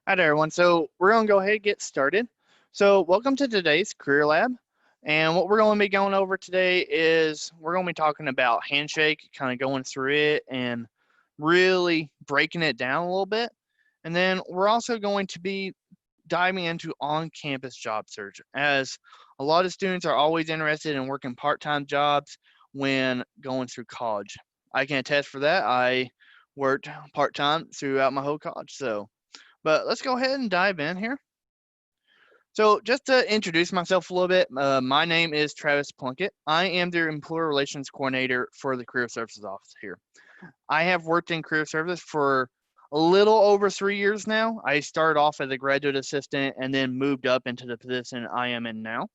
Hi there, everyone. So we're going to go ahead and get started. So welcome to today's Career Lab. And what we're going to be going over today is we're going to be talking about Handshake, kind of going through it and really breaking it down a little bit. And then we're also going to be diving into on-campus job search, as a lot of students are always interested in working part-time jobs when going through college. I can attest for that. I worked part-time throughout my whole college. But let's go ahead and dive in here. So, just to introduce myself a little bit, my name is Travis Plunkett. I am the Employer Relations Coordinator for the Career Services Office here. I have worked in career service for a little over 3 years now. I started off as a graduate assistant and then moved up into the position I am in now.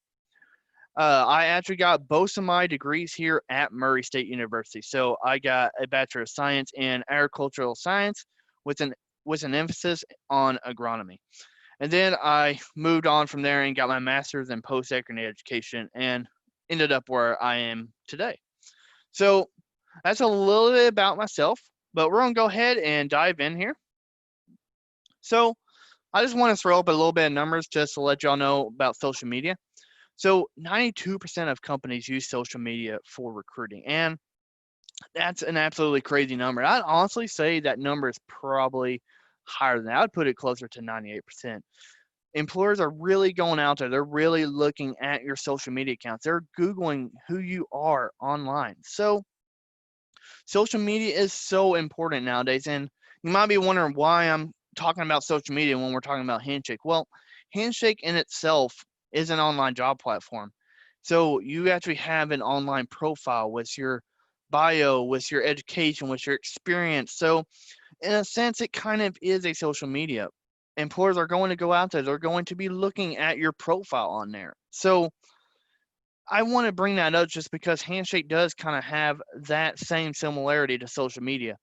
I actually got both of my degrees here at Murray State University. So I got a Bachelor of Science in Agricultural Science with an emphasis on agronomy. And then I moved on from there and got my master's in post-secondary education and ended up where I am today. So that's a little bit about myself, but we're going to go ahead and dive in here. So I just want to throw up a little bit of numbers just to let y'all know about social media. So 92% of companies use social media for recruiting, and that's an absolutely crazy number. I'd honestly say that number is probably higher than that. I'd put it closer to 98%. Employers are really going out there. They're really looking at your social media accounts. They're Googling who you are online. So social media is so important nowadays. And you might be wondering why I'm talking about social media when we're talking about Handshake. Well, Handshake in itself is an online job platform. So you actually have an online profile with your bio, with your education, with your experience. So in a sense, it kind of is a social media. Employers are going to go out there, they're going to be looking at your profile on there. So I want to bring that up just because Handshake does kind of have that same similarity to social media.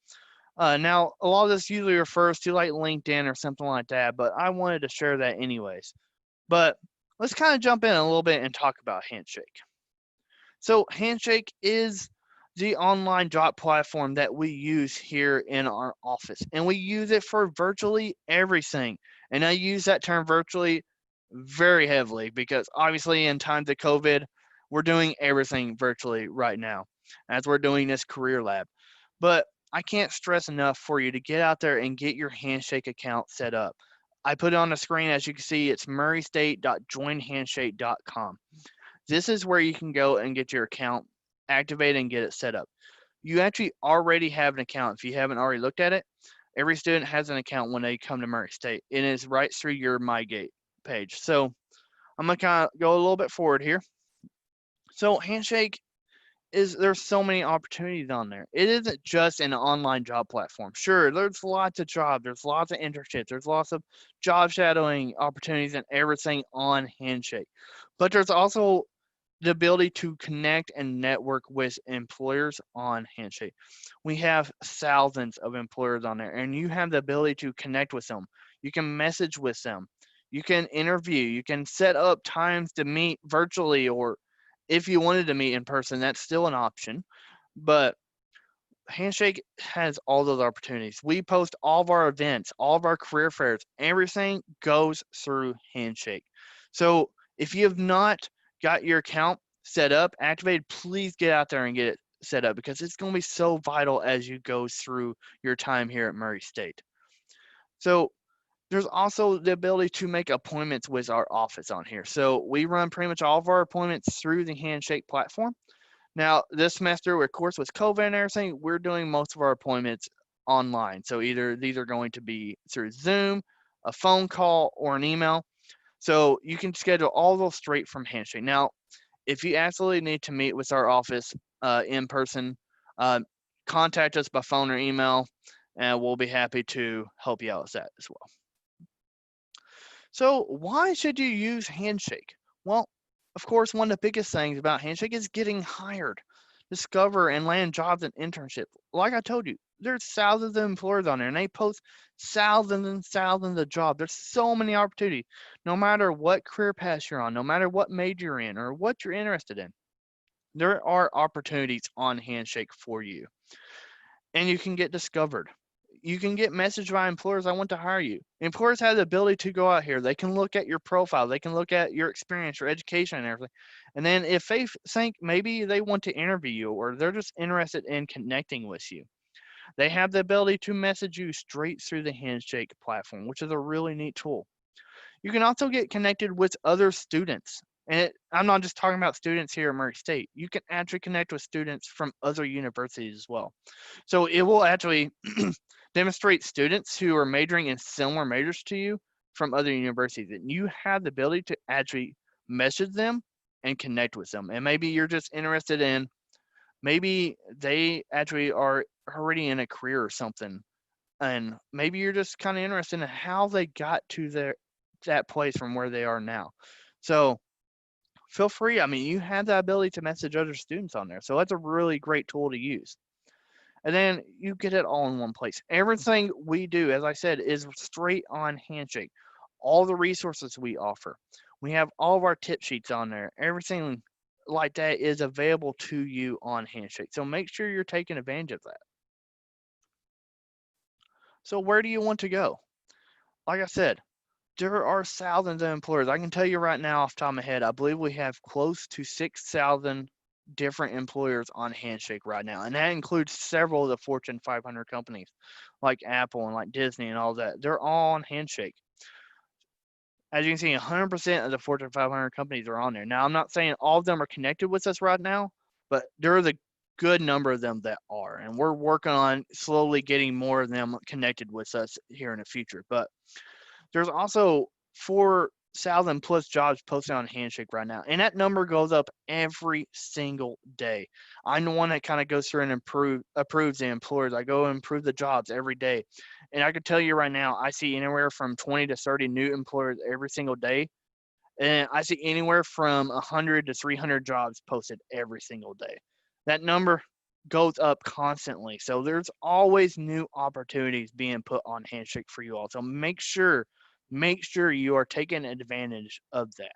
Now, a lot of this usually refers to like LinkedIn or something like that, but I wanted to share that anyways. But let's kind of jump in a little bit and talk about Handshake. So, Handshake is the online job platform that we use here in our office, and we use it for virtually everything. And I use that term virtually very heavily because obviously, in times of COVID, we're doing everything virtually right now as we're doing this career lab. But I can't stress enough for you to get out there and get your Handshake account set up. I put it on the screen as you can see, it's murraystate.joinhandshake.com. This is where you can go and get your account activated and get it set up. You actually already have an account if you haven't already looked at it. Every student has an account when they come to Murray State. It is right through your MyGate page. So I'm gonna kind of go a little bit forward here. So Handshake is there's so many opportunities on there. It isn't just an online job platform. Sure, there's lots of jobs, there's lots of internships, there's lots of job shadowing opportunities and everything on Handshake. But there's also the ability to connect and network with employers on Handshake. We have thousands of employers on there, and you have the ability to connect with them. You can message with them. You can interview. You can set up times to meet virtually, or if you wanted to meet in person, that's still an option. But Handshake has all those opportunities. We post all of our events, all of our career fairs, everything goes through Handshake. So if you have not got your account set up, activated, please get out there and get it set up because it's going to be so vital as you go through your time here at Murray State. So there's also the ability to make appointments with our office on here. So we run pretty much all of our appointments through the Handshake platform. Now, this semester, of course, with COVID and everything, we're doing most of our appointments online. So either these are going to be through Zoom, a phone call, or an email. So you can schedule all those straight from Handshake. Now, if you absolutely need to meet with our office in person, uh, contact us by phone or email, and we'll be happy to help you out with that as well. So, why should you use Handshake? Well, of course, one of the biggest things about Handshake is getting hired, discover and land jobs and internships. Like I told you, there's thousands of employers on there, and they post thousands and thousands of jobs. There's so many opportunities, no matter what career path you're on, no matter what major you're in or what you're interested in. There are opportunities on Handshake for you, and you can get discovered. You can get messaged by employers, I want to hire you. Employers have the ability to go out here. They can look at your profile. They can look at your experience, your education, and everything. And then if they think maybe they want to interview you or they're just interested in connecting with you, they have the ability to message you straight through the Handshake platform, which is a really neat tool. You can also get connected with other students. I'm not just talking about students here at Murray State. You can actually connect with students from other universities as well. So it will actually demonstrate students who are majoring in similar majors to you from other universities. And you have the ability to actually message them and connect with them. And maybe you're just interested in, maybe they actually are already in a career or something. And maybe you're just kind of interested in how they got to that place from where they are now. So feel free. I mean, you have the ability to message other students on there. So that's a really great tool to use. And then you get it all in one place. Everything we do, as I said, is straight on Handshake. All the resources we offer. We have all of our tip sheets on there. Everything like that is available to you on Handshake. So make sure you're taking advantage of that. So where do you want to go? Like I said, there are thousands of employers. I can tell you right now off the top of my head, I believe we have close to 6,000 different employers on Handshake right now. And that includes several of the Fortune 500 companies like Apple and like Disney and all that. They're all on Handshake. As you can see, 100% of the Fortune 500 companies are on there. Now, I'm not saying all of them are connected with us right now, but there is a good number of them that are. And we're working on slowly getting more of them connected with us here in the future. But there's also 4,000 plus jobs posted on Handshake right now, and that number goes up every single day. I'm the one that kind of goes through and approves the employers. I go and improve the jobs every day, and I can tell you right now, I see anywhere from 20 to 30 new employers every single day, and I see anywhere from 100 to 300 jobs posted every single day. That number goes up constantly. So there's always new opportunities being put on Handshake for you all. So make sure you are taking advantage of that.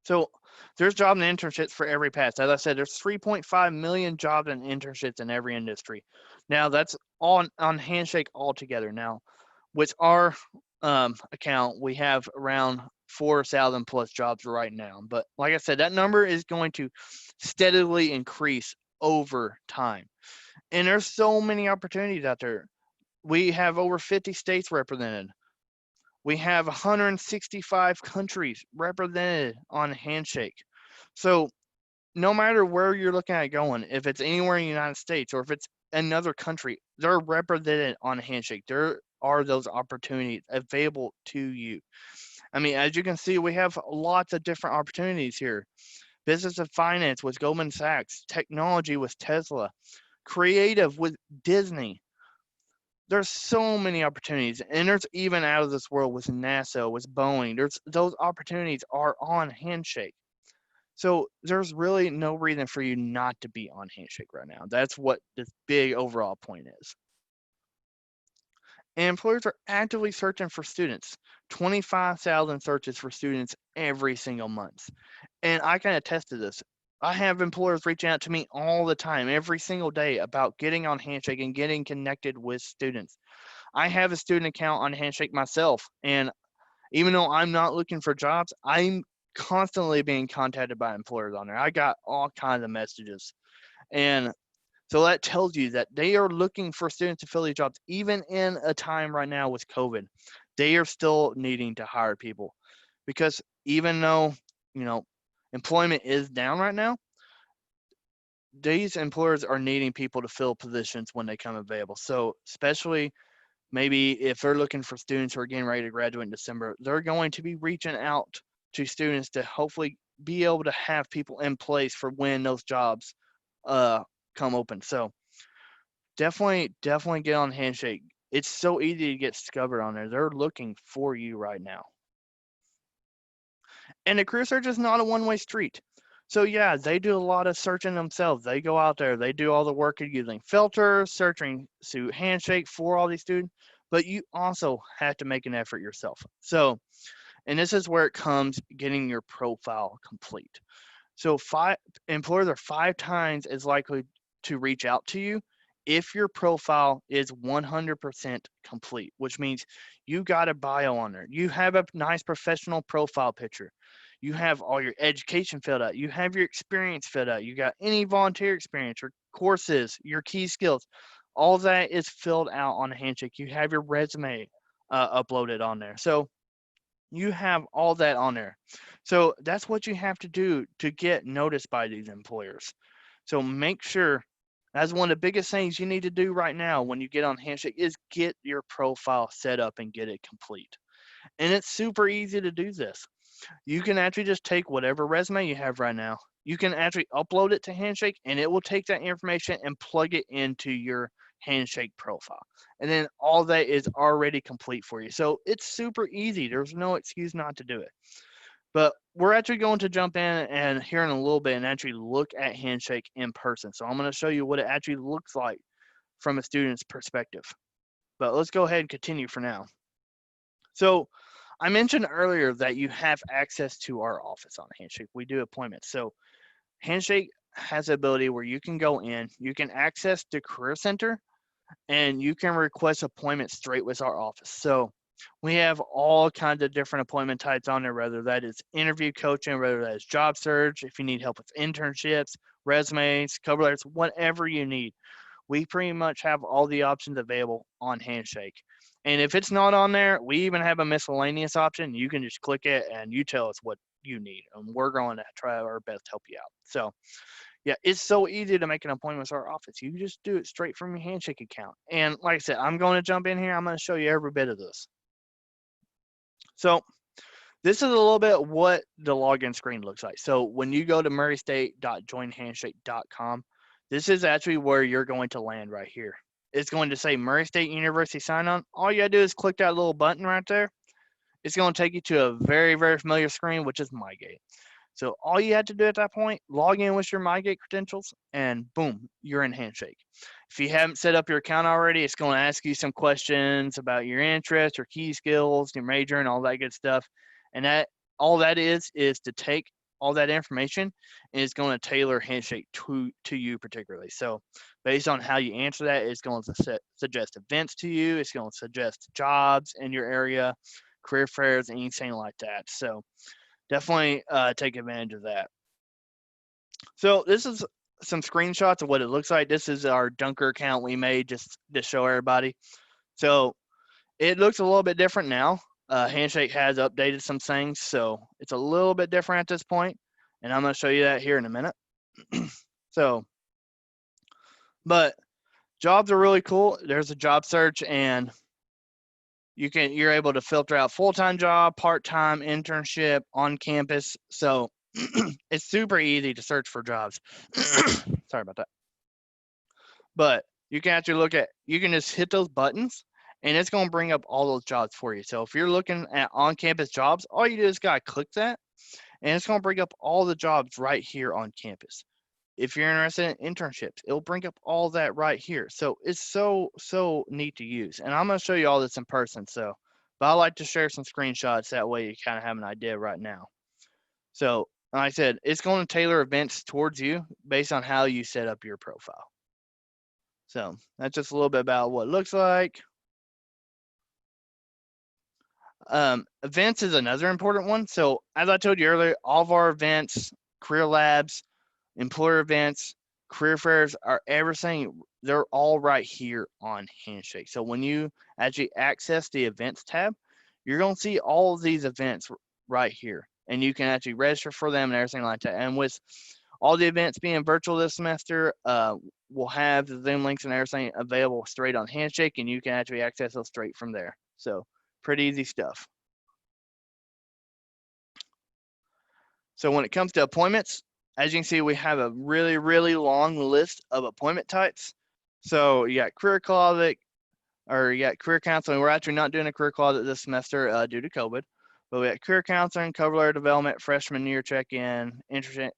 So there's job and internships for every path. As I said, there's 3.5 million jobs and internships in every industry. Now that's on Handshake altogether. Now with our account, we have around 4,000 plus jobs right now. But like I said, that number is going to steadily increase over time. And there's so many opportunities out there. We have over 50 states represented. We have 165 countries represented on Handshake. So no matter where you're looking at going, if it's anywhere in the United States or if it's another country, they're represented on Handshake. There are those opportunities available to you. I mean, as you can see, we have lots of different opportunities here. Business and finance with Goldman Sachs, technology with Tesla, creative with Disney. There's so many opportunities, and there's even out of this world with NASA, with Boeing. There's those opportunities are on Handshake. So there's really no reason for you not to be on Handshake right now. That's what this big overall point is. And employers are actively searching for students. 25,000 searches for students every single month. And I can attest to this. I have employers reaching out to me all the time, every single day, about getting on Handshake and getting connected with students. I have a student account on Handshake myself, and even though I'm not looking for jobs, I'm constantly being contacted by employers on there. I got all kinds of messages. And so that tells you that they are looking for students to fill these jobs, even in a time right now with COVID. They are still needing to hire people because even though, employment is down right now, these employers are needing people to fill positions when they come available. So especially maybe if they're looking for students who are getting ready to graduate in December, they're going to be reaching out to students to hopefully be able to have people in place for when those jobs come open. So definitely get on Handshake. It's so easy to get discovered on there. They're looking for you right now. And the career search is not a one-way street. So yeah, they do a lot of searching themselves. They go out there, they do all the work of using filters, searching through Handshake for all these students, but you also have to make an effort yourself. So, and this is where it comes getting your profile complete. So employers are 5 times as likely to reach out to you if your profile is 100% complete, which means you got a bio on there, you have a nice professional profile picture, you have all your education filled out, you have your experience filled out, you got any volunteer experience or courses, your key skills, all that is filled out on Handshake. You have your resume uploaded on there. So you have all that on there. So that's what you have to do to get noticed by these employers. So make sure that's one of the biggest things you need to do right now when you get on Handshake is get your profile set up and get it complete. And it's super easy to do this. You can actually just take whatever resume you have right now. You can actually upload it to Handshake and it will take that information and plug it into your Handshake profile. And then all that is already complete for you. So it's super easy. There's no excuse not to do it. But we're actually going to jump in and here in a little bit and actually look at Handshake in person. So I'm going to show you what it actually looks like from a student's perspective. But let's go ahead and continue for now. So I mentioned earlier that you have access to our office on Handshake. We do appointments. So Handshake has the ability where you can go in, you can access the Career Center, and you can request appointments straight with our office. So we have all kinds of different appointment types on there, whether that is interview coaching, whether that is job search, if you need help with internships, resumes, cover letters, whatever you need. We pretty much have all the options available on Handshake. And if it's not on there, we even have a miscellaneous option. You can just click it and you tell us what you need, and we're going to try our best to help you out. So, yeah, it's so easy to make an appointment with our office. You can just do it straight from your Handshake account. And like I said, I'm going to jump in here. I'm going to show you every bit of this. So, this is a little bit what the login screen looks like. So when you go to murraystate.joinhandshake.com, this is actually where you're going to land right here. It's going to say Murray State University sign on. All you gotta do is click that little button right there. It's going to take you to a very, very familiar screen, which is MyGate. So all you had to do at that point, log in with your MyGate credentials, and boom, you're in Handshake. If you haven't set up your account already, it's going to ask you some questions about your interests, your key skills, your major, and all that good stuff. And that all that is to take all that information and it's going to tailor Handshake to you particularly. So based on how you answer that, it's going to suggest events to you. It's going to suggest jobs in your area, career fairs, anything like that. So definitely take advantage of that. So this is some screenshots of what it looks like. This is our Dunker account we made just to show everybody. So it looks a little bit different now. Handshake has updated some things, so it's a little bit different at this point, and I'm going to show you that here in a minute. So, but jobs are really cool. There's a job search, and you're able to filter out full-time job, part-time, internship, on campus. So it's super easy to search for jobs. Sorry about that. But you can actually you can just hit those buttons and it's going to bring up all those jobs for you. So if you're looking at on-campus jobs, all you do is got to click that and it's going to bring up all the jobs right here on campus. If you're interested in internships, it'll bring up all that right here. So it's so neat to use. And I'm going to show you all this in person. So, but I like to share some screenshots. That way you kind of have an idea right now. So like I said, it's going to tailor events towards you based on how you set up your profile. So that's just a little bit about what it looks like. Events is another important one. So as I told you earlier, all of our events, career labs, employer events, career fairs are everything. They're all right here on Handshake. So when you actually access the events tab, you're going to see all of these events right here. And you can actually register for them and everything like that. And with all the events being virtual this semester, we'll have the Zoom links and everything available straight on Handshake, and you can actually access those straight from there. So pretty easy stuff. So when it comes to appointments, as you can see, we have a really, really long list of appointment types. So you got career closet, or you got career counseling. We're actually not doing a career closet this semester due to COVID. But we got career counseling, cover letter development, freshman year check-in, interest,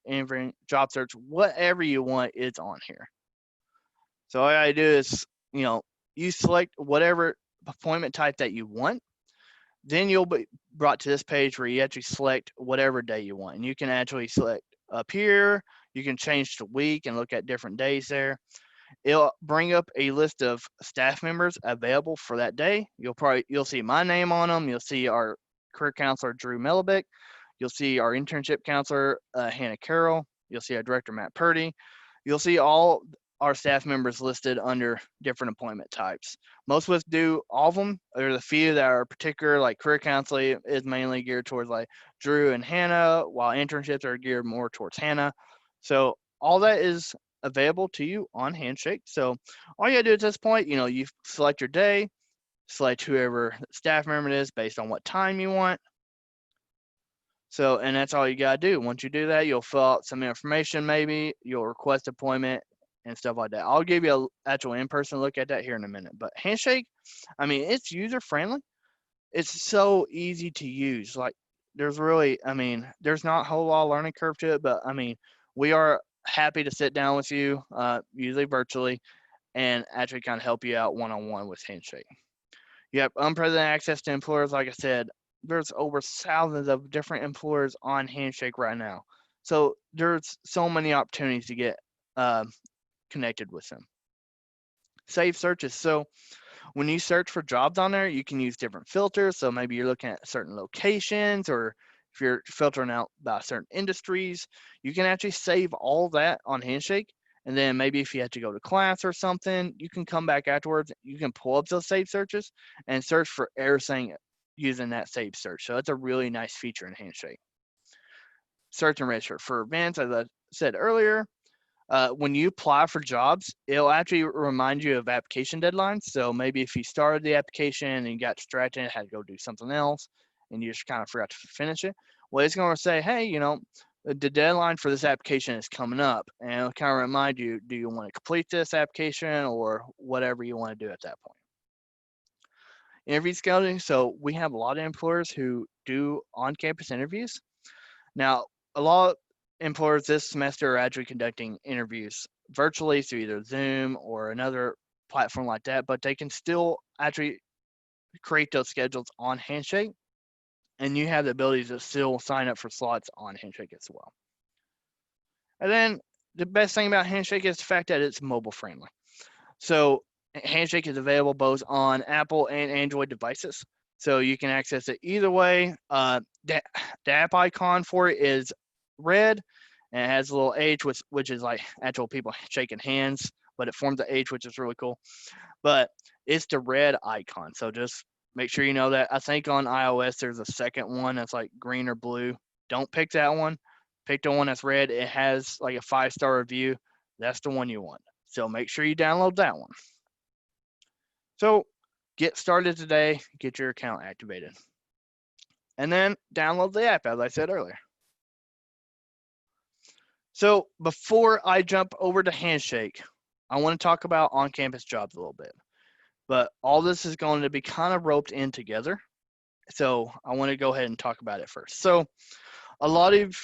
job search, whatever you want, it's on here. So all I do is, you select whatever appointment type that you want. Then you'll be brought to this page where you actually select whatever day you want. And you can actually select up here. You can change the week and look at different days there. It'll bring up a list of staff members available for that day. You'll see my name on them. You'll see our career counselor Drew Melibick. You'll see our internship counselor Hannah Carroll. You'll see our director Matt Purdy. You'll see all our staff members listed under different appointment types. Most of us do all of them. There's a few that are particular, like career counseling is mainly geared towards like Drew and Hannah, while internships are geared more towards Hannah. So all that is available to you on Handshake. So all you gotta do at this point, you select your day, select whoever staff member it is based on what time you want. So, and that's all you gotta do. Once you do that, you'll fill out some information, maybe you'll request appointment and stuff like that. I'll give you an actual in-person look at that here in a minute. But Handshake, I mean, it's user friendly. It's so easy to use. Like, there's not a whole lot of learning curve to it, but I mean, we are happy to sit down with you, usually virtually, and actually kind of help you out one-on-one with Handshake. You have unprecedented access to employers. Like I said, there's over thousands of different employers on Handshake right now. So there's so many opportunities to get uh, connected with them. Save searches. So when you search for jobs on there, you can use different filters. So maybe you're looking at certain locations, or if you're filtering out by certain industries, you can actually save all that on Handshake. And then maybe if you have to go to class or something, you can come back afterwards. You can pull up those saved searches and search for everything using that saved search. So that's a really nice feature in Handshake. Search and register for events, as I said earlier. When you apply for jobs, it'll actually remind you of application deadlines. So maybe if you started the application and you got distracted and had to go do something else and you just kind of forgot to finish it, well, it's going to say, hey, the deadline for this application is coming up. And it'll kind of remind you, do you want to complete this application or whatever you want to do at that point. Interview scheduling. So we have a lot of employers who do on-campus interviews. Now, a lot of employers this semester are actually conducting interviews virtually through either Zoom or another platform like that, but they can still actually create those schedules on Handshake, and you have the ability to still sign up for slots on Handshake as well. And then the best thing about Handshake is the fact that it's mobile friendly. So Handshake is available both on Apple and Android devices. So you can access it either way. The app icon for it is red, and it has a little H, which is like actual people shaking hands, but it forms the H, which is really cool. But it's the red icon. So just make sure you know that. I think on iOS there's a second one that's like green or blue. Don't pick that one. Pick the one that's red. It has like a 5-star review. That's the one you want. So make sure you download that one. So get started today, get your account activated. And then download the app, as I said earlier. So before I jump over to Handshake, I want to talk about on-campus jobs a little bit. But all this is going to be kind of roped in together. So I want to go ahead and talk about it first. So a lot of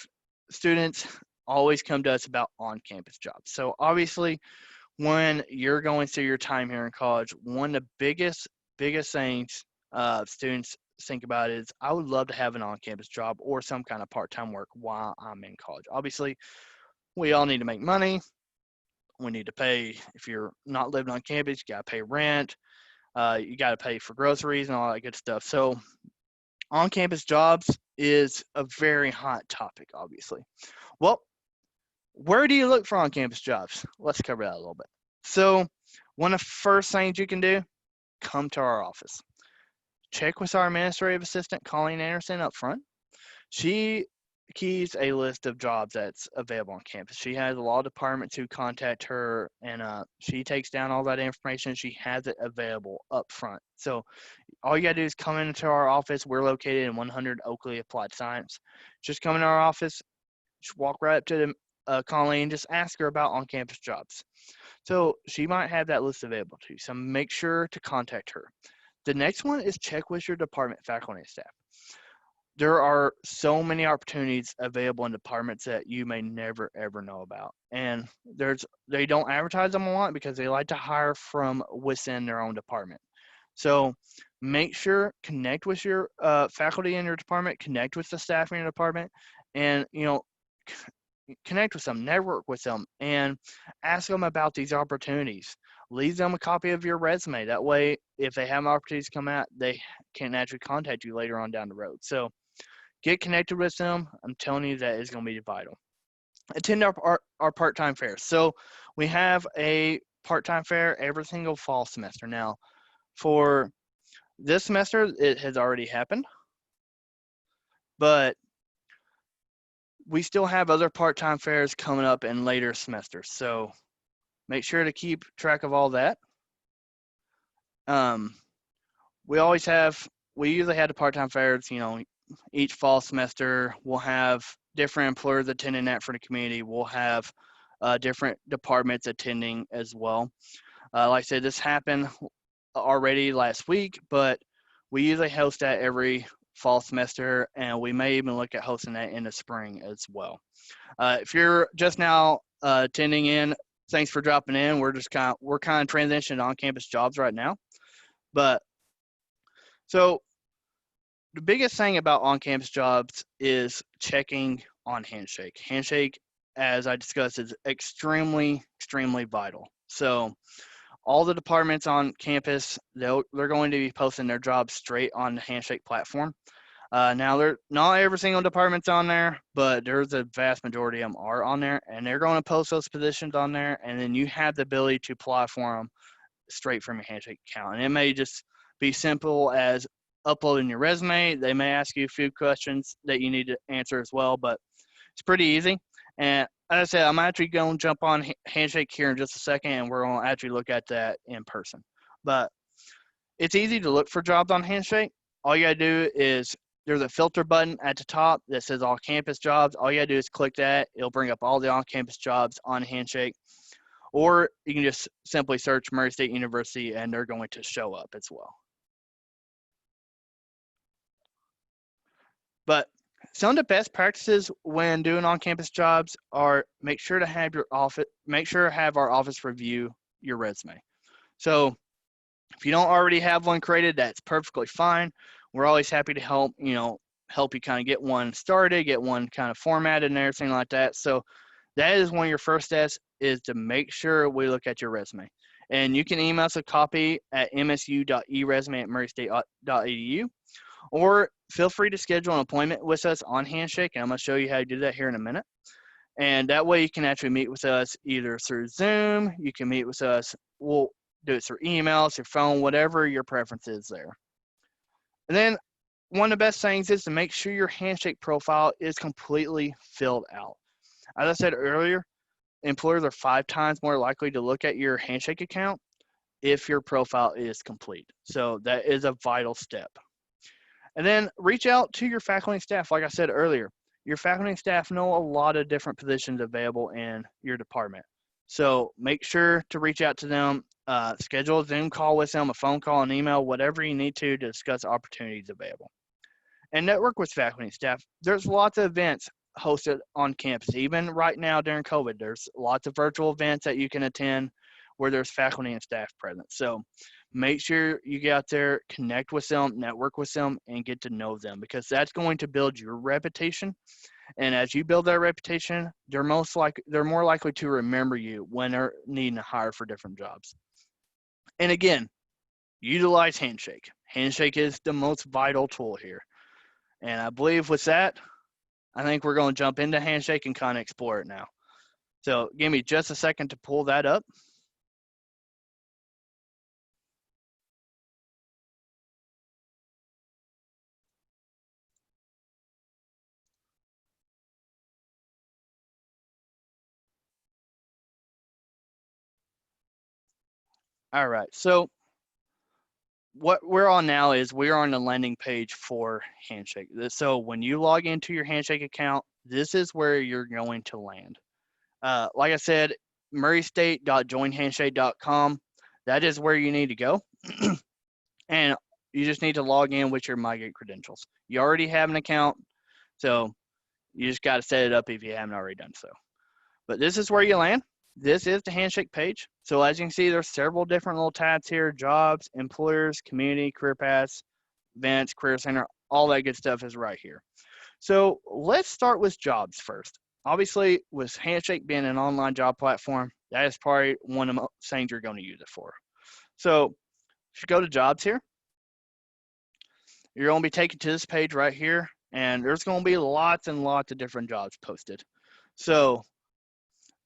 students always come to us about on-campus jobs. So obviously, when you're going through your time here in college, one of the biggest things students think about is, I would love to have an on-campus job or some kind of part-time work while I'm in college. Obviously, we all need to make money. We need to pay. If you're not living on campus, you got to pay rent. You got to pay for groceries and all that good stuff. So on-campus jobs is a very hot topic, obviously. Well, where do you look for on-campus jobs? Let's cover that a little bit. So one of the first things you can do, come to our office. Check with our administrative assistant, Colleen Anderson, up front. She keeps a list of jobs that's available on campus. She has a lot of departments who contact her, and she takes down all that information. She has it available up front. So all you got to do is come into our office. We're located in 100 Oakley Applied Science. Just come into our office, just walk right up to Colleen, just ask her about on-campus jobs. So she might have that list available to you. So make sure to contact her. The next one is check with your department faculty and staff. There are so many opportunities available in departments that you may never ever know about, and they don't advertise them a lot because they like to hire from within their own department. So make sure, connect with your faculty in your department, connect with the staff in your department, and connect with them, network with them, and ask them about these opportunities. Leave them a copy of your resume. That way, if they have opportunities come out, they can actually contact you later on down the road. So get connected with them. I'm telling you that is going to be vital. Attend our part-time fairs. So we have a part-time fair every single fall semester. Now, for this semester, it has already happened, but we still have other part-time fairs coming up in later semesters. So make sure to keep track of all that. Um, we usually have the part-time fairs, each fall semester. We'll have different employers attending that for the community. We'll have different departments attending as well. Like I said, this happened already last week, but we usually host that every fall semester, and we may even look at hosting that in the spring as well. If you're just now attending in, thanks for dropping in. We're kind of transitioning on campus jobs right now, but so the biggest thing about on campus jobs is checking on Handshake. Handshake, as I discussed, is extremely vital. So all the departments on campus, they're going to be posting their jobs straight on the Handshake platform. Now, not every single department's on there, but there's a vast majority of them are on there, and they're going to post those positions on there, and then you have the ability to apply for them straight from your Handshake account. And it may just be simple as uploading your resume. They may ask you a few questions that you need to answer as well, but it's pretty easy. And as I said, I'm actually going to jump on Handshake here in just a second, and we're going to actually look at that in person. But it's easy to look for jobs on Handshake. All you got to do is there's a filter button at the top that says all campus jobs. All you got to do is click that. It'll bring up all the on-campus jobs on Handshake. Or you can just simply search Murray State University, and they're going to show up as well. But some of the best practices when doing on-campus jobs are make sure to have our office review your resume. So if you don't already have one created, that's perfectly fine. We're always happy to help you kind of get one started, get one kind of formatted and everything like that. So that is one of your first steps, is to make sure we look at your resume. And you can email us a copy at msu.eresume@murraystate.edu, or feel free to schedule an appointment with us on Handshake, and I'm going to show you how to do that here in a minute. And that way you can actually meet with us either through Zoom, you can meet with us, we'll do it through email, through phone, whatever your preference is there. And then one of the best things is to make sure your Handshake profile is completely filled out. As I said earlier, employers are 5 times more likely to look at your Handshake account if your profile is complete. So that is a vital step. And then reach out to your faculty and staff. Like I said earlier, your faculty and staff know a lot of different positions available in your department. So make sure to reach out to them, schedule a Zoom call with them, a phone call, an email, whatever you need to discuss opportunities available. And network with faculty and staff. There's lots of events hosted on campus. Even right now during COVID, there's lots of virtual events that you can attend where there's faculty and staff present. So make sure you get out there, connect with them, network with them, and get to know them, because that's going to build your reputation. And as you build that reputation, they're more likely to remember you when they're needing to hire for different jobs. And again, utilize Handshake. Handshake is the most vital tool here. And I believe with that, I think we're going to jump into Handshake and kind of explore it now. So give me just a second to pull that up. All right, so what we're on now is we're on the landing page for Handshake. So when you log into your Handshake account, this is where you're going to land. Like I said, murraystate.joinhandshake.com. That is where you need to go. And you just need to log in with your MyGate credentials. You already have an account, so you just got to set it up if you haven't already done so. But this is where you land. This is the Handshake page. So as you can see, there's several different little tabs here: jobs, employers, community, career paths, events, career center, all that good stuff is right here. So let's start with jobs first. obviously, with Handshake being an online job platform, that is probably one of the things you're going to use it for. So if you go to jobs here, you're going to be taken to this page right here, and there's going to be lots and lots of different jobs posted. So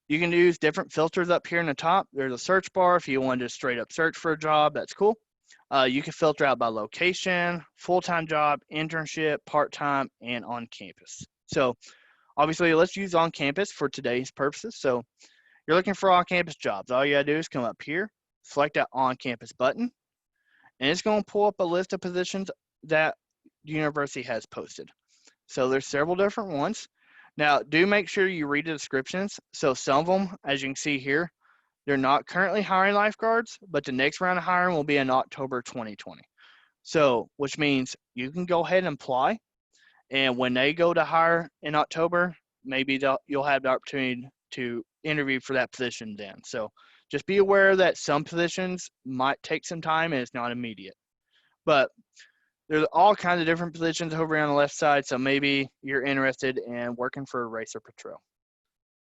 you can use different filters up here in the top. There's a search bar if you want to straight up search for a job. That's cool. You can filter out by location, full-time job, internship, part-time, and on campus. So obviously, let's use on campus for today's purposes. So you're looking for on-campus jobs. All you gotta do is come up here, select that on-campus button, and it's going to pull up a list of positions that the university has posted. So there's several different ones. Now, do make sure you read the descriptions. So some of them, as you can see here, they're not currently hiring lifeguards, but the next round of hiring will be in October 2020. So, which means you can go ahead and apply. And when they go to hire in October, maybe you'll have the opportunity to interview for that position then. So just be aware that some positions might take some time and it's not immediate. But there's all kinds of different positions over here on the left side. So maybe you're interested in working for a racer patrol.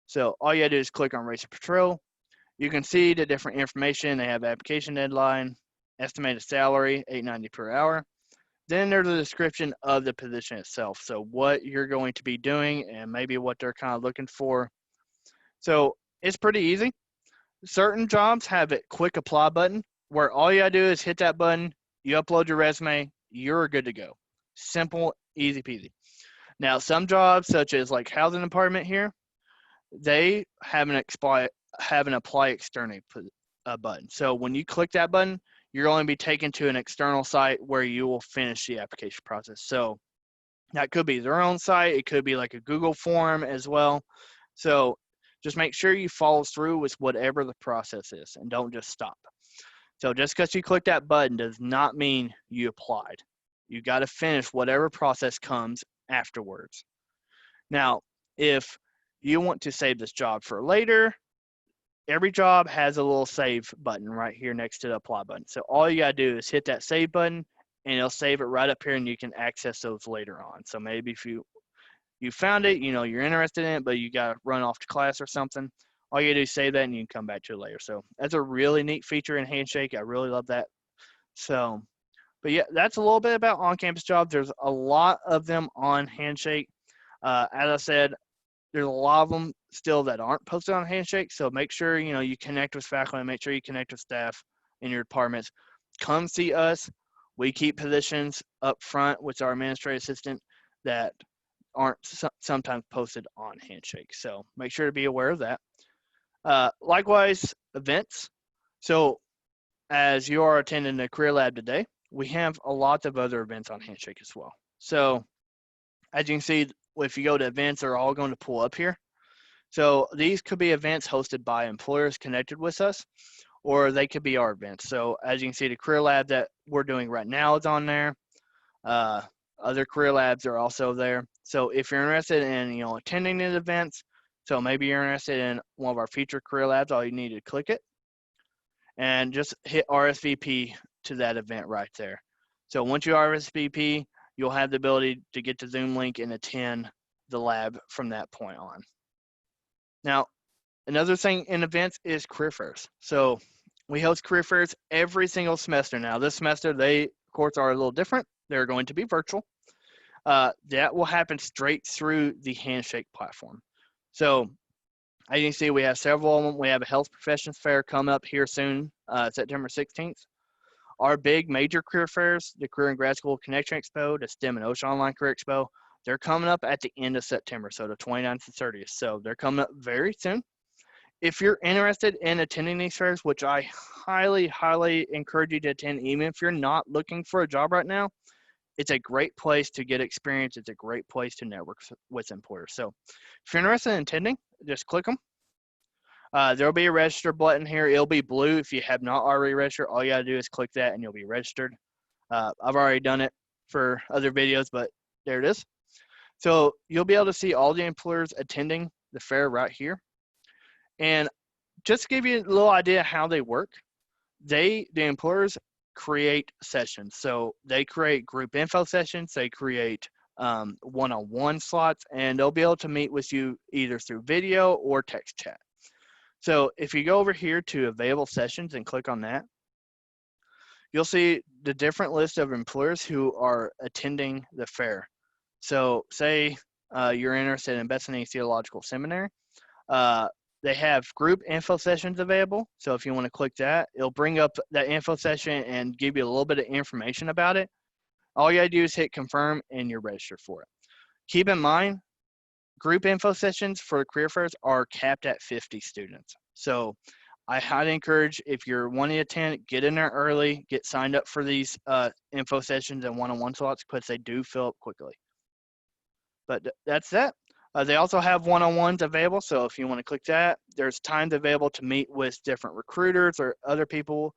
So all you gotta do is click on racer patrol. You can see the different information. They have application deadline, estimated salary, $8.90 per hour. Then there's a description of the position itself. So what you're going to be doing and maybe what they're kind of looking for. So it's pretty easy. Certain jobs have a quick apply button where all you gotta do is hit that button, you upload your resume, you're good to go. Simple, easy peasy. Now, some jobs such as like housing department here, they have an apply externally button. So when you click that button, you're going to be taken to an external site where you will finish the application process. So that could be their own site. It could be like a Google form as well. So just make sure you follow through with whatever the process is and don't just stop. So just because you click that button does not mean you applied. You got to finish whatever process comes afterwards. Now, if you want to save this job for later, every job has a little save button right here next to the apply button. So all you gotta do is hit that save button and it'll save it right up here and you can access those later on. So maybe if you found it, you're interested in it, but you gotta run off to class or something, all you gotta do is save that and you can come back to it later. So that's a really neat feature in Handshake. I really love that. So, but yeah, that's a little bit about on-campus jobs. There's a lot of them on Handshake. As I said, there's a lot of them still that aren't posted on Handshake. So make sure, you connect with faculty, make sure you connect with staff in your departments. Come see us. We keep positions up front with our administrative assistant that aren't sometimes posted on Handshake. So make sure to be aware of that. Likewise, events. So as you are attending the Career Lab today, we have a lot of other events on Handshake as well. So as you can see, if you go to events, they're all going to pull up here. So these could be events hosted by employers connected with us, or they could be our events. So as you can see, the Career Lab that we're doing right now is on there. Other Career Labs are also there. So if you're interested in, attending these events, so maybe you're interested in one of our future Career Labs, all you need to click it and just hit RSVP to that event right there. So once you RSVP, you'll have the ability to get the Zoom link and attend the lab from that point on. Now, another thing in events is career fairs. So we host career fairs every single semester. Now, this semester, they, of course, are a little different. They're going to be virtual. That will happen straight through the Handshake platform. So as you can see, we have several of them. We have a health professions fair come up here soon, September 16th. Our big major career fairs, the Career and Grad School Connection Expo, the STEM and OSHA Online Career Expo, they're coming up at the end of September, so the 29th and 30th. So they're coming up very soon. If you're interested in attending these fairs, which I highly, highly encourage you to attend, even if you're not looking for a job right now, it's a great place to get experience. It's a great place to network with employers. So if you're interested in attending, just click them. There'll be a register button here. It'll be blue if you have not already registered. All you got to do is click that and you'll be registered. I've already done it for other videos, but there it is. So you'll be able to see all the employers attending the fair right here. And just to give you a little idea how they work, the employers create sessions. So they create group info sessions. They create one-on-one slots, and they'll be able to meet with you either through video or text chat. So if you go over here to available sessions and click on that, you'll see the different list of employers who are attending the fair. So say you're interested in Bethany Theological Seminary. They have group info sessions available. So if you want to click that, it'll bring up that info session and give you a little bit of information about it. All you gotta do is hit confirm and you're registered for it. Keep in mind, group info sessions for career fairs are capped at 50 students. So I highly encourage, if you're wanting to attend, get in there early, get signed up for these info sessions and one-on-one slots, because they do fill up quickly. But that's that. They also have one-on-ones available, so if you want to click that, there's times available to meet with different recruiters or other people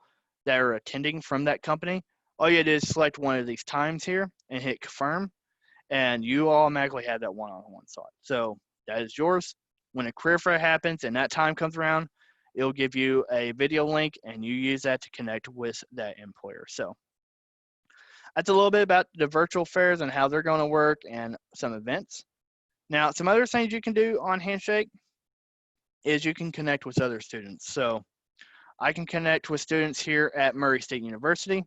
that are attending from that company. All you do is select one of these times here and hit confirm, and you automatically have that one-on-one slot. So that is yours. When a career fair happens and that time comes around, it'll give you a video link, and you use that to connect with that employer. So that's a little bit about the virtual fairs and how they're going to work and some events. Now, some other things you can do on Handshake is you can connect with other students. So I can connect with students here at Murray State University,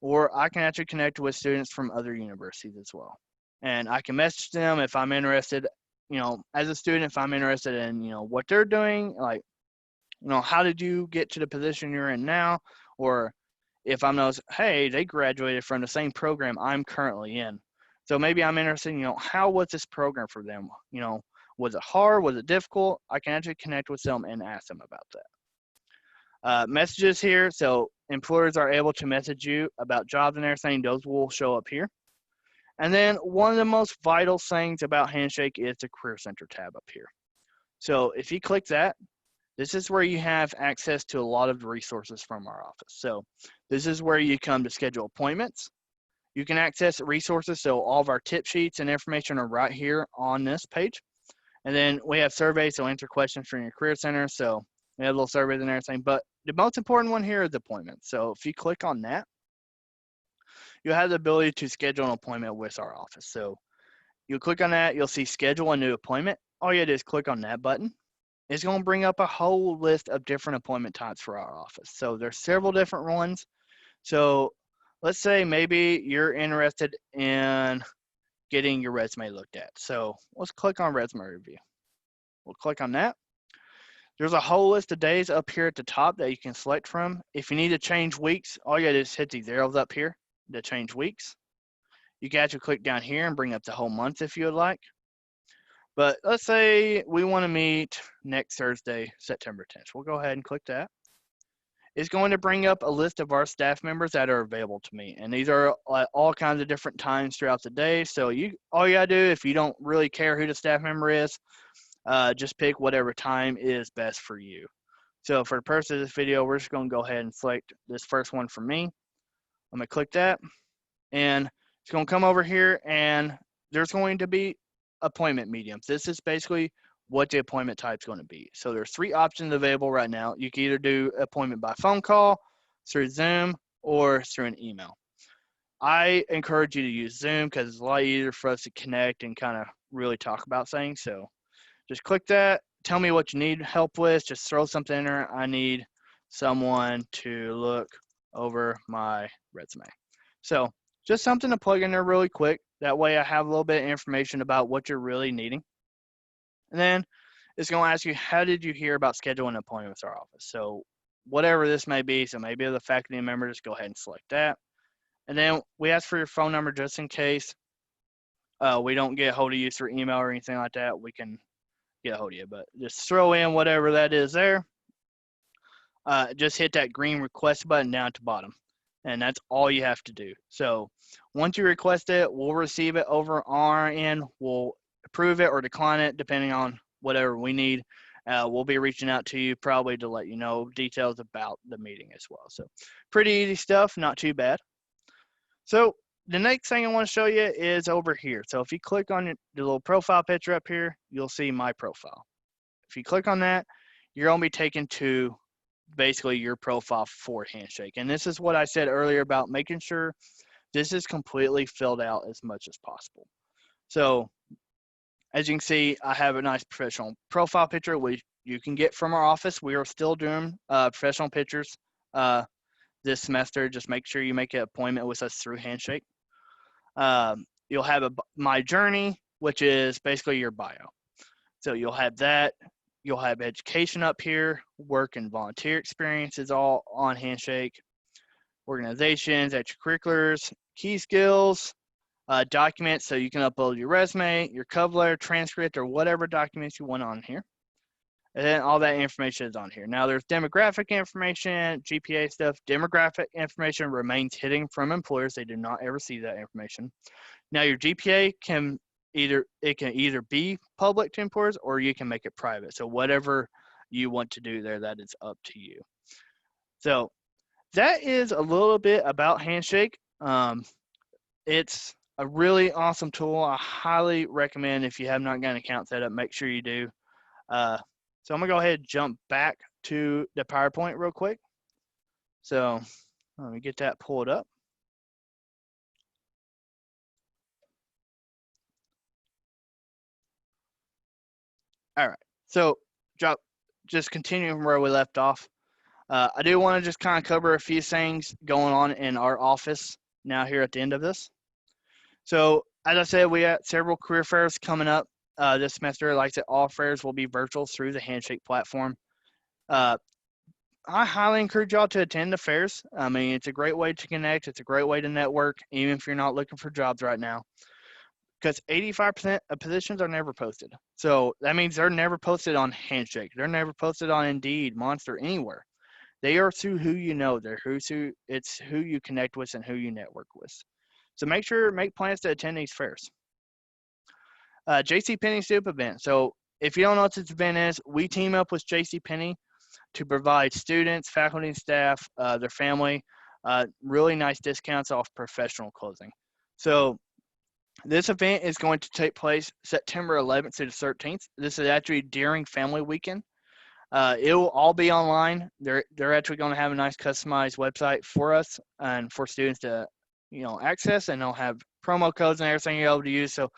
or I can actually connect with students from other universities as well. And I can message them if I'm interested, as a student, if I'm interested in, what they're doing, like, how did you get to the position you're in now? Or if I know, hey, they graduated from the same program I'm currently in. So maybe I'm interested, how was this program for them? Was it hard? Was it difficult? I can actually connect with them and ask them about that. Messages here. So employers are able to message you about jobs and everything. Those will show up here. And then one of the most vital things about Handshake is the Career Center tab up here. So if you click that, this is where you have access to a lot of the resources from our office. So this is where you come to schedule appointments. You can access resources, so all of our tip sheets and information are right here on this page. And then we have surveys, so answer questions from your career center. So we have little surveys and everything. But the most important one here is appointments. So if you click on that, you'll have the ability to schedule an appointment with our office. So you'll click on that, you'll see schedule a new appointment. All you have to do is click on that button. It's going to bring up a whole list of different appointment types for our office. So there's several different ones. So let's say maybe you're interested in getting your resume looked at. So let's click on resume review. We'll click on that. There's a whole list of days up here at the top that you can select from. If you need to change weeks, all you gotta do is hit these arrows up here to change weeks. You can actually click down here and bring up the whole month if you would like. But let's say we want to meet next Thursday, September 10th. We'll go ahead and click that. It's going to bring up a list of our staff members that are available to meet. And these are all kinds of different times throughout the day. So all you gotta do, if you don't really care who the staff member is, just pick whatever time is best for you. So for the purpose of this video, we're just gonna go ahead and select this first one for me. I'm gonna click that, and it's gonna come over here, and there's going to be appointment mediums. This is basically what the appointment type is going to be. So there's 3 options available right now. You can either do appointment by phone call, through Zoom, or through an email. I encourage you to use Zoom because it's a lot easier for us to connect and kind of really talk about things. So just click that. Tell me what you need help with. Just throw something in there. I need someone to look over my resume. So just something to plug in there really quick. That way I have a little bit of information about what you're really needing. And then it's going to ask you, how did you hear about scheduling an appointment with our office? So whatever this may be, so maybe the faculty member, just go ahead and select that. And then we ask for your phone number just in case we don't get a hold of you through email or anything like that. We can get a hold of you, but just throw in whatever that is there. Just hit that green request button down at the bottom. And that's all you have to do. So once you request it, we'll receive it over on our end. We'll approve it or decline it depending on whatever we need. We'll be reaching out to you probably to let you know details about the meeting as well. So pretty easy stuff, not too bad. So the next thing I want to show you is over here. So if you click on the little profile picture up here, you'll see my profile. If you click on that, you're going to be taken to basically your profile for Handshake. And this is what I said earlier about making sure this is completely filled out as much as possible. So as you can see, I have a nice professional profile picture, which you can get from our office. We are still doing professional pictures this semester. Just make sure you make an appointment with us through Handshake. You'll have my journey, which is basically your bio. So you'll have that. You'll have education up here, work and volunteer experiences all on Handshake, organizations, extracurriculars, key skills, documents, so you can upload your resume, your cover letter, transcript, or whatever documents you want on here. And then all that information is on here. Now there's demographic information, GPA stuff. Demographic information remains hidden from employers. They do not ever see that information. Now your GPA can either be public to employers or you can make it private. So whatever you want to do there, that is up to you. So that is a little bit about Handshake. It's a really awesome tool. I highly recommend if you have not got an account set up, make sure you do. So I'm gonna go ahead and jump back to the PowerPoint real quick. So let me get that pulled up. All right, so just continuing where we left off. I do want to just kind of cover a few things going on in our office now here at the end of this. So as I said, we have several career fairs coming up this semester. Like I said, all fairs will be virtual through the Handshake platform. I highly encourage y'all to attend the fairs. I mean, it's a great way to connect. It's a great way to network, even if you're not looking for jobs right now. Because 85% of positions are never posted. So that means they're never posted on Handshake. They're never posted on Indeed, Monster, anywhere. They are through who you know. It's who you connect with and who you network with. So make plans to attend these fairs. JCPenney Soup event. So if you don't know what this event is, we team up with JCPenney to provide students, faculty, and staff, their family, really nice discounts off professional clothing. So this event is going to take place September 11th to the 13th. This is actually during Family Weekend. It will all be online. They're actually going to have a nice customized website for us and for students to, access, and they'll have promo codes and everything you're able to use. So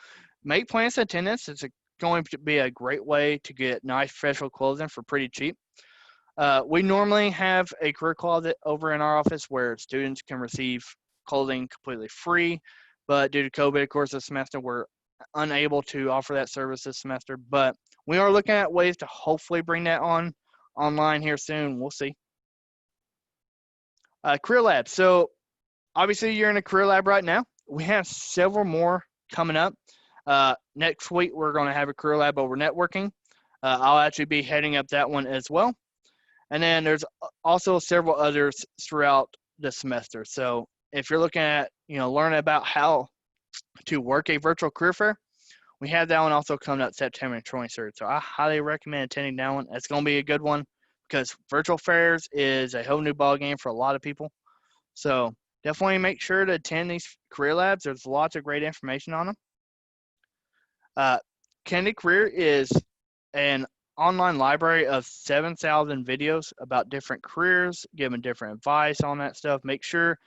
make plans to attend this. It's going to be a great way to get nice professional clothing for pretty cheap. We normally have a career closet over in our office where students can receive clothing completely free, but due to COVID, of course, this semester we're unable to offer that service this semester. But we are looking at ways to hopefully bring that online here soon. We'll see. Career lab. So obviously you're in a career lab right now. We have several more coming up. Next week we're going to have a career lab over networking. I'll actually be heading up that one as well. And then there's also several others throughout the semester. So if you're looking at, learning about how to work a virtual career fair, we have that one also coming up September 23rd. So I highly recommend attending that one. It's going to be a good one because virtual fairs is a whole new ballgame for a lot of people. So definitely make sure to attend these career labs. There's lots of great information on them. Candid Career is an online library of 7,000 videos about different careers, giving different advice on that stuff. Make sure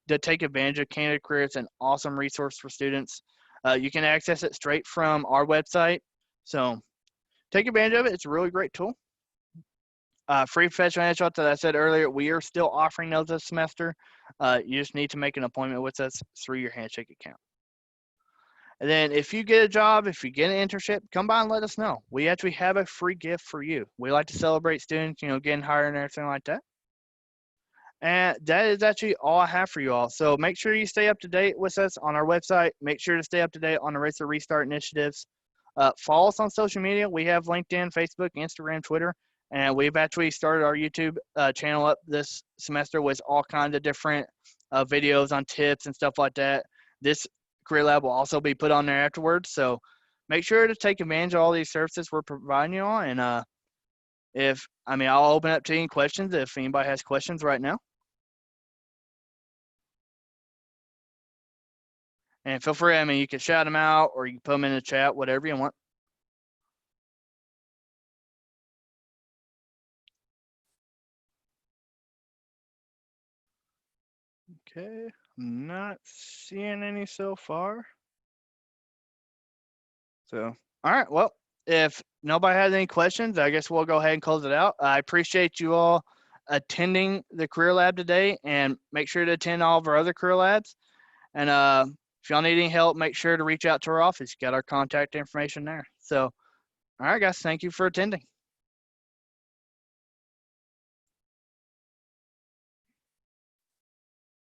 to take advantage of Candid Career. It's an awesome resource for students. You can access it straight from our website. So take advantage of it. It's a really great tool. Free professional headshots, as I said earlier, we are still offering those this semester. You just need to make an appointment with us through your Handshake account. And then if you get a job, if you get an internship, come by and let us know. We actually have a free gift for you. We like to celebrate students, getting hired and everything like that. And that is actually all I have for you all. So make sure you stay up to date with us on our website. Make sure to stay up to date on the Race to Restart initiatives. Follow us on social media. We have LinkedIn, Facebook, Instagram, Twitter, and we've actually started our YouTube channel up this semester with all kinds of different videos on tips and stuff like that. This Career Lab will also be put on there afterwards. So make sure to take advantage of all these services we're providing you all. And I'll open up to any questions if anybody has questions right now. And feel free, you can shout them out or you can put them in the chat, whatever you want. Okay, I'm not seeing any so far. So, all right. Well, if nobody has any questions, I guess we'll go ahead and close it out. I appreciate you all attending the Career Lab today, and make sure to attend all of our other Career Labs. And if y'all need any help, make sure to reach out to our office. Got our contact information there. So, all right, guys. Thank you for attending.